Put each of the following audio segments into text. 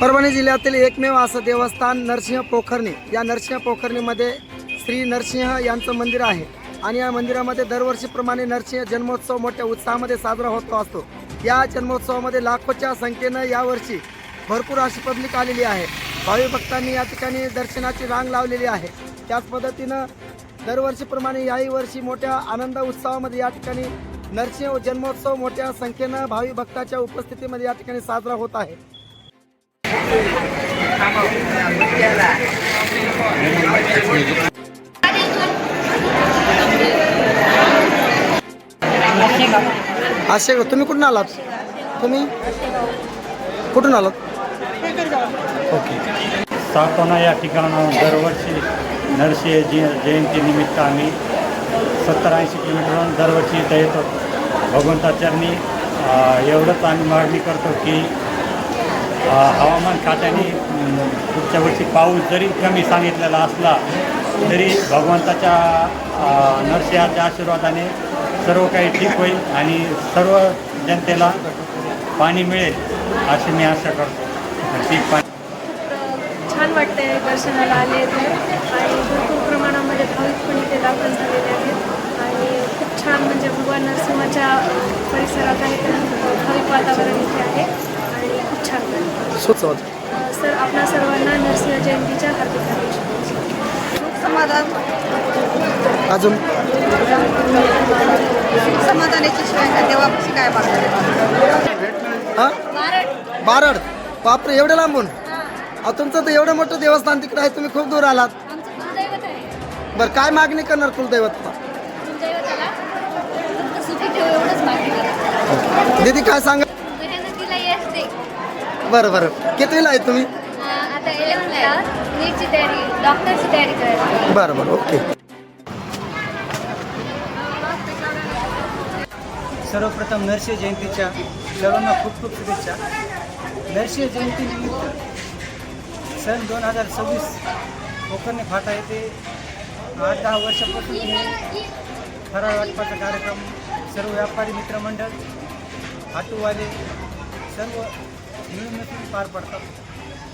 परभणी जिल्ह्यातील एकमेव असं देवस्थान नरसिंह पोखर्णी. या नरसिंह पोखर्णीमध्ये श्री नरसिंह यांचं मंदिर आहे आणि या मंदिरामध्ये दरवर्षीप्रमाणे नरसिंह जन्मोत्सव मोठ्या उत्साहामध्ये साजरा होत असतो. या जन्मोत्सवामध्ये लाखोच्या संख्येनं यावर्षी भरपूर अशी पब्लिक आलेली आहे. भावी भक्तांनी या ठिकाणी दर्शनाची रांग लावलेली आहे. त्याच पद्धतीनं दरवर्षीप्रमाणे याही वर्षी मोठ्या आनंद उत्सवामध्ये या ठिकाणी नरसिंह जन्मोत्सव मोठ्या संख्येनं भावी भक्ताच्या उपस्थितीमध्ये या ठिकाणी साजरा होत आहे. आशे तुम्ही कुठून आलात? तुम्ही कुठून आलात? ओके. साकोना या ठिकाणाहून दरवर्षी नरसिंह जयंतीनिमित्त आम्ही 70-80 किलोमीटरहून दरवर्षी इथं येतो. भगवंताचरणी एवढंच आम्ही मागणी करतो की हवामान खात्याने पुढच्या वर्षी पाऊस जरी कमी सांगितलेला असला तरी भगवंताच्या नरसिंहाच्या आशीर्वादाने सर्व काही ठीक होईल आणि सर्व जनतेला पाणी मिळेल अशी मी आशा करतो. ठीक पाणी छान वाटते दर्शनाला आले तर आणि भरपूर प्रमाणामध्ये भाविक पण इथे दाखल झालेले आहेत आणि खूप छान म्हणजे भगवान नरसिंहाच्या परिसरात आहे तर भाविक वातावरण इथे आहे आणि खूप छान वाटतं. सर आपणा सर्वांना नरसिंह जयंतीच्या हार्दिक शुभेच्छा. समाधान अजून समाधानाची शिवाय देवापाशी काय मागणार? हां बारड. बापरे, एवढं लांबून? तुमचं तर एवढं मोठं देवस्थान तिकडे आहे, तुम्ही खूप दूर आलात. बरं, काय मागणी करणार कुलदैवत? दीदी काय सांगा? बरं बरं, कितवीला आहे तुम्ही? आता 11th नीटची तयारी, डॉक्टरची तयारी करायची. बरं बरं, ओके. सर्वप्रथम नरसिंह जयंतीच्या सर्वांना खूप खूप शुभेच्छा. नरसिंह जयंतीनिमित्त सन 2026 पोखर्णी फाटा येथे 8-10 वर्षापासून फराळ वाटपाचा कार्यक्रम सर्व व्यापारी मित्रमंडळ, ऑटोवाले सर्व मिळून मिसळून पार पडतात.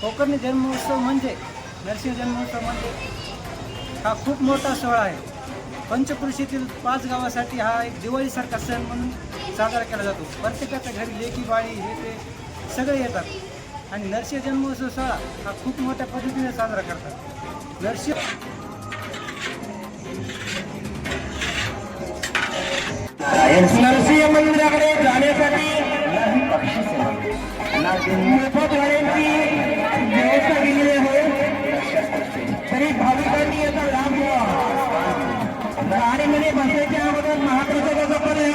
पोखर्णी जन्मोत्सव म्हणजे नरसिंह जन्मोत्सव म्हणजे हा खूप मोठा सोहळा आहे. पंचक्रोशीतील 5 गावासाठी हा एक दिवाळीसारखा सण म्हणून साजरा केला जातो. प्रत्येकाच्या घरी लेकी बाळी हे ते सगळे येतात आणि नरसिंह जन्मोत्सव सोहळा हा खूप मोठ्या पद्धतीने साजरा करतात. नरसिंह मंदिराकडे जाण्यासाठी मोफत गाड्यांची व्यवस्था केलेली आहे. तरी भाविकांनी याचा लाभ घ्यावा. गाडीमध्ये बसायच्या अगोदर महाप्रसादाचा पण